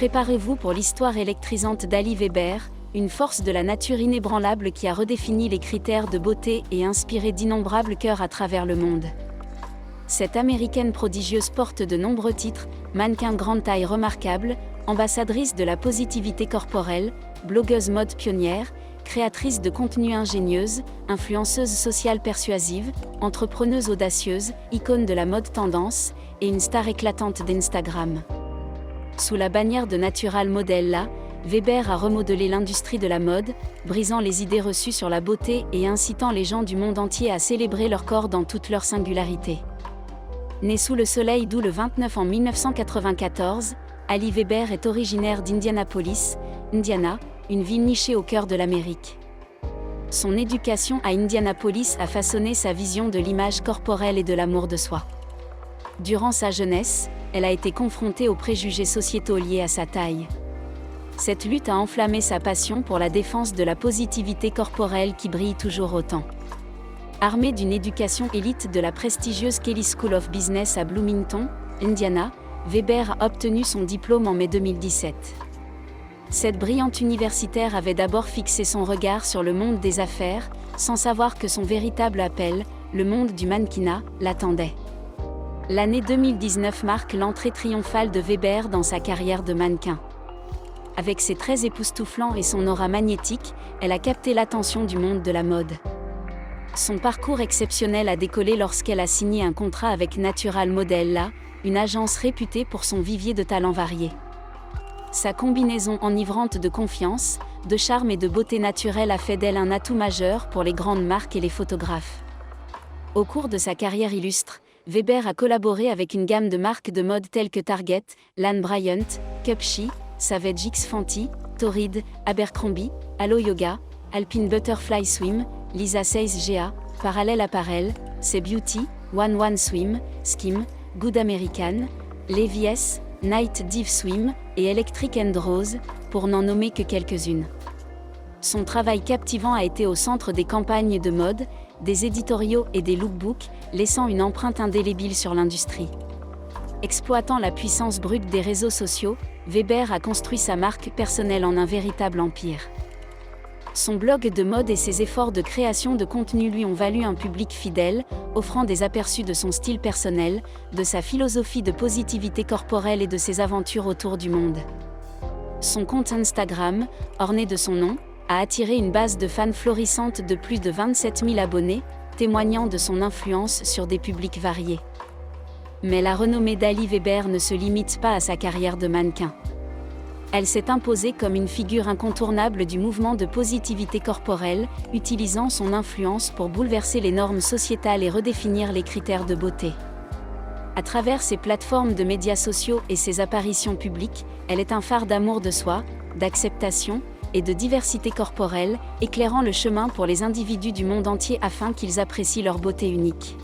Préparez-vous pour l'histoire électrisante d'Ali Weber, une force de la nature inébranlable qui a redéfini les critères de beauté et inspiré d'innombrables cœurs à travers le monde. Cette américaine prodigieuse porte de nombreux titres, mannequin de grande taille remarquable, ambassadrice de la positivité corporelle, blogueuse mode pionnière, créatrice de contenu ingénieuse, influenceuse sociale persuasive, entrepreneuse audacieuse, icône de la mode tendance, et une star éclatante d'Instagram. Sous la bannière de Natural Modella, Weber a remodelé l'industrie de la mode, brisant les idées reçues sur la beauté et incitant les gens du monde entier à célébrer leur corps dans toute leur singularité. Né sous le soleil doux le 29 en 1994, Ali Weber est originaire d'Indianapolis, Indiana, une ville nichée au cœur de l'Amérique. Son éducation à Indianapolis a façonné sa vision de l'image corporelle et de l'amour de soi. Durant sa jeunesse, elle a été confrontée aux préjugés sociétaux liés à sa taille. Cette lutte a enflammé sa passion pour la défense de la positivité corporelle qui brille toujours autant. Armée d'une éducation élite de la prestigieuse Kelley School of Business à Bloomington, Indiana, Weber a obtenu son diplôme en mai 2017. Cette brillante universitaire avait d'abord fixé son regard sur le monde des affaires, sans savoir que son véritable appel, le monde du mannequinat, l'attendait. L'année 2019 marque l'entrée triomphale de Weber dans sa carrière de mannequin. Avec ses traits époustouflants et son aura magnétique, elle a capté l'attention du monde de la mode. Son parcours exceptionnel a décollé lorsqu'elle a signé un contrat avec Natural Modella, une agence réputée pour son vivier de talents variés. Sa combinaison enivrante de confiance, de charme et de beauté naturelle a fait d'elle un atout majeur pour les grandes marques et les photographes. Au cours de sa carrière illustre, Weber a collaboré avec une gamme de marques de mode telles que Target, Lane Bryant, Cupshe, Savage X Fenty, Torrid, Abercrombie, Alo Yoga, Alpine Butterfly Swim, Lisa Says GA, Parallel Apparel, C'est Beauty, One One Swim, Skim, Good American, Levi's, Night Dive Swim et Electric & Rose, pour n'en nommer que quelques-unes. Son travail captivant a été au centre des campagnes de mode, des éditoriaux et des lookbooks, laissant une empreinte indélébile sur l'industrie. Exploitant la puissance brute des réseaux sociaux, Weber a construit sa marque personnelle en un véritable empire. Son blog de mode et ses efforts de création de contenu lui ont valu un public fidèle, offrant des aperçus de son style personnel, de sa philosophie de positivité corporelle et de ses aventures autour du monde. Son compte Instagram, orné de son nom, a attiré une base de fans florissante de plus de 27 000 abonnés, témoignant de son influence sur des publics variés. Mais la renommée d'Ali Weber ne se limite pas à sa carrière de mannequin. Elle s'est imposée comme une figure incontournable du mouvement de positivité corporelle, utilisant son influence pour bouleverser les normes sociétales et redéfinir les critères de beauté. À travers ses plateformes de médias sociaux et ses apparitions publiques, elle est un phare d'amour de soi, d'acceptation et de diversité corporelle, éclairant le chemin pour les individus du monde entier afin qu'ils apprécient leur beauté unique.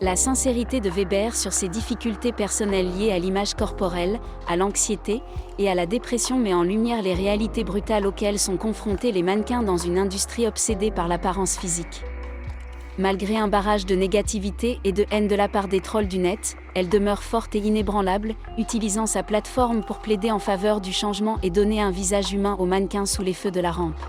La sincérité de Weber sur ses difficultés personnelles liées à l'image corporelle, à l'anxiété et à la dépression met en lumière les réalités brutales auxquelles sont confrontés les mannequins dans une industrie obsédée par l'apparence physique. Malgré un barrage de négativité et de haine de la part des trolls du net, elle demeure forte et inébranlable, utilisant sa plateforme pour plaider en faveur du changement et donner un visage humain aux mannequins sous les feux de la rampe.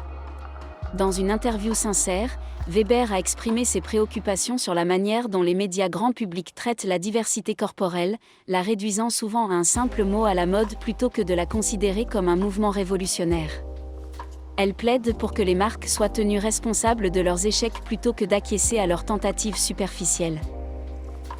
Dans une interview sincère, Weber a exprimé ses préoccupations sur la manière dont les médias grand public traitent la diversité corporelle, la réduisant souvent à un simple mot à la mode plutôt que de la considérer comme un mouvement révolutionnaire. Elle plaide pour que les marques soient tenues responsables de leurs échecs plutôt que d'acquiescer à leurs tentatives superficielles.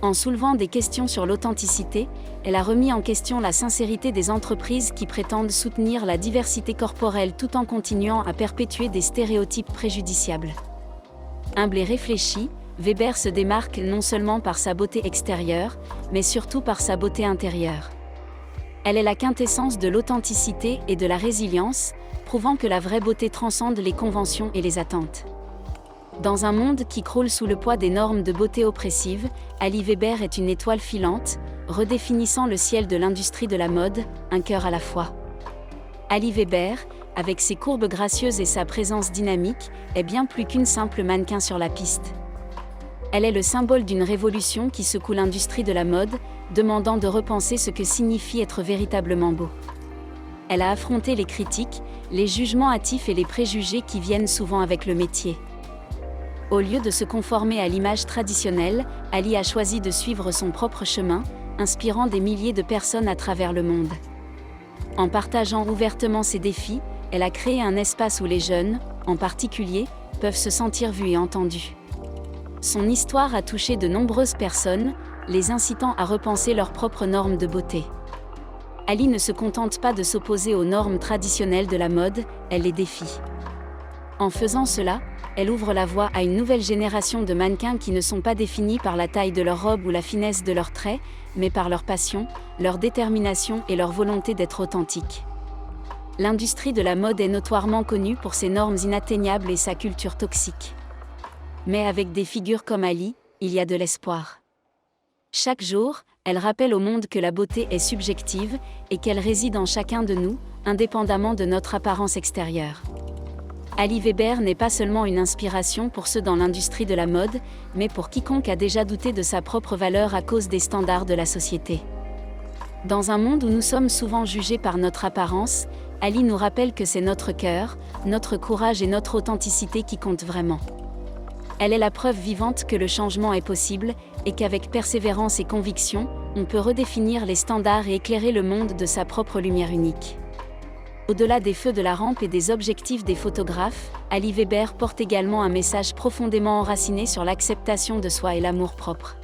En soulevant des questions sur l'authenticité, elle a remis en question la sincérité des entreprises qui prétendent soutenir la diversité corporelle tout en continuant à perpétuer des stéréotypes préjudiciables. Humble et réfléchie, Weber se démarque non seulement par sa beauté extérieure, mais surtout par sa beauté intérieure. Elle est la quintessence de l'authenticité et de la résilience, prouvant que la vraie beauté transcende les conventions et les attentes. Dans un monde qui croule sous le poids des normes de beauté oppressives, Ali Weber est une étoile filante, redéfinissant le ciel de l'industrie de la mode, un cœur à la fois. Ali Weber, avec ses courbes gracieuses et sa présence dynamique, est bien plus qu'une simple mannequin sur la piste. Elle est le symbole d'une révolution qui secoue l'industrie de la mode, demandant de repenser ce que signifie être véritablement beau. Elle a affronté les critiques, les jugements hâtifs et les préjugés qui viennent souvent avec le métier. Au lieu de se conformer à l'image traditionnelle, Ali a choisi de suivre son propre chemin, inspirant des milliers de personnes à travers le monde. En partageant ouvertement ses défis, elle a créé un espace où les jeunes, en particulier, peuvent se sentir vus et entendus. Son histoire a touché de nombreuses personnes, les incitant à repenser leurs propres normes de beauté. Ali ne se contente pas de s'opposer aux normes traditionnelles de la mode, elle les défie. En faisant cela, elle ouvre la voie à une nouvelle génération de mannequins qui ne sont pas définis par la taille de leur robe ou la finesse de leurs traits, mais par leur passion, leur détermination et leur volonté d'être authentiques. L'industrie de la mode est notoirement connue pour ses normes inatteignables et sa culture toxique. Mais avec des figures comme Ali, il y a de l'espoir. Chaque jour, elle rappelle au monde que la beauté est subjective et qu'elle réside en chacun de nous, indépendamment de notre apparence extérieure. Ali Weber n'est pas seulement une inspiration pour ceux dans l'industrie de la mode, mais pour quiconque a déjà douté de sa propre valeur à cause des standards de la société. Dans un monde où nous sommes souvent jugés par notre apparence, Ali nous rappelle que c'est notre cœur, notre courage et notre authenticité qui comptent vraiment. Elle est la preuve vivante que le changement est possible, et qu'avec persévérance et conviction, on peut redéfinir les standards et éclairer le monde de sa propre lumière unique. Au-delà des feux de la rampe et des objectifs des photographes, Ali Weber porte également un message profondément enraciné sur l'acceptation de soi et l'amour-propre.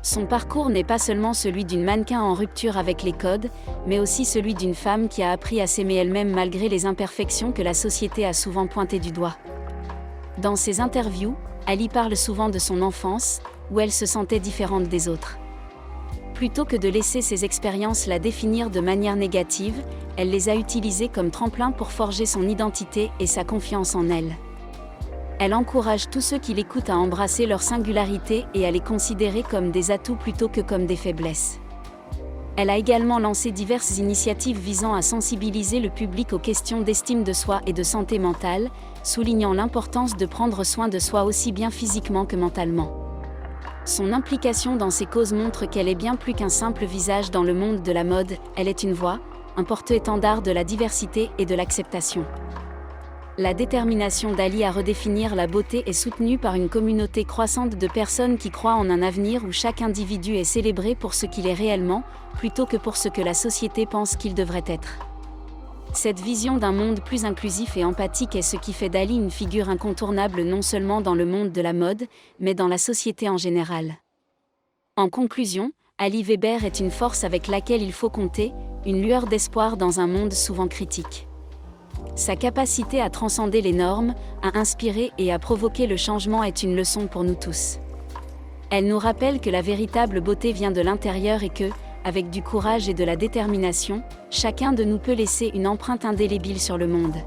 Son parcours n'est pas seulement celui d'une mannequin en rupture avec les codes, mais aussi celui d'une femme qui a appris à s'aimer elle-même malgré les imperfections que la société a souvent pointées du doigt. Dans ses interviews, Ali parle souvent de son enfance, où elle se sentait différente des autres. Plutôt que de laisser ses expériences la définir de manière négative, elle les a utilisées comme tremplin pour forger son identité et sa confiance en elle. Elle encourage tous ceux qui l'écoutent à embrasser leur singularité et à les considérer comme des atouts plutôt que comme des faiblesses. Elle a également lancé diverses initiatives visant à sensibiliser le public aux questions d'estime de soi et de santé mentale, soulignant l'importance de prendre soin de soi aussi bien physiquement que mentalement. Son implication dans ces causes montre qu'elle est bien plus qu'un simple visage dans le monde de la mode, elle est une voix, un porte-étendard de la diversité et de l'acceptation. La détermination d'Ali à redéfinir la beauté est soutenue par une communauté croissante de personnes qui croient en un avenir où chaque individu est célébré pour ce qu'il est réellement, plutôt que pour ce que la société pense qu'il devrait être. Cette vision d'un monde plus inclusif et empathique est ce qui fait d'Ali une figure incontournable non seulement dans le monde de la mode, mais dans la société en général. En conclusion, Ali Weber est une force avec laquelle il faut compter, une lueur d'espoir dans un monde souvent critique. Sa capacité à transcender les normes, à inspirer et à provoquer le changement est une leçon pour nous tous. Elle nous rappelle que la véritable beauté vient de l'intérieur et que, avec du courage et de la détermination, chacun de nous peut laisser une empreinte indélébile sur le monde.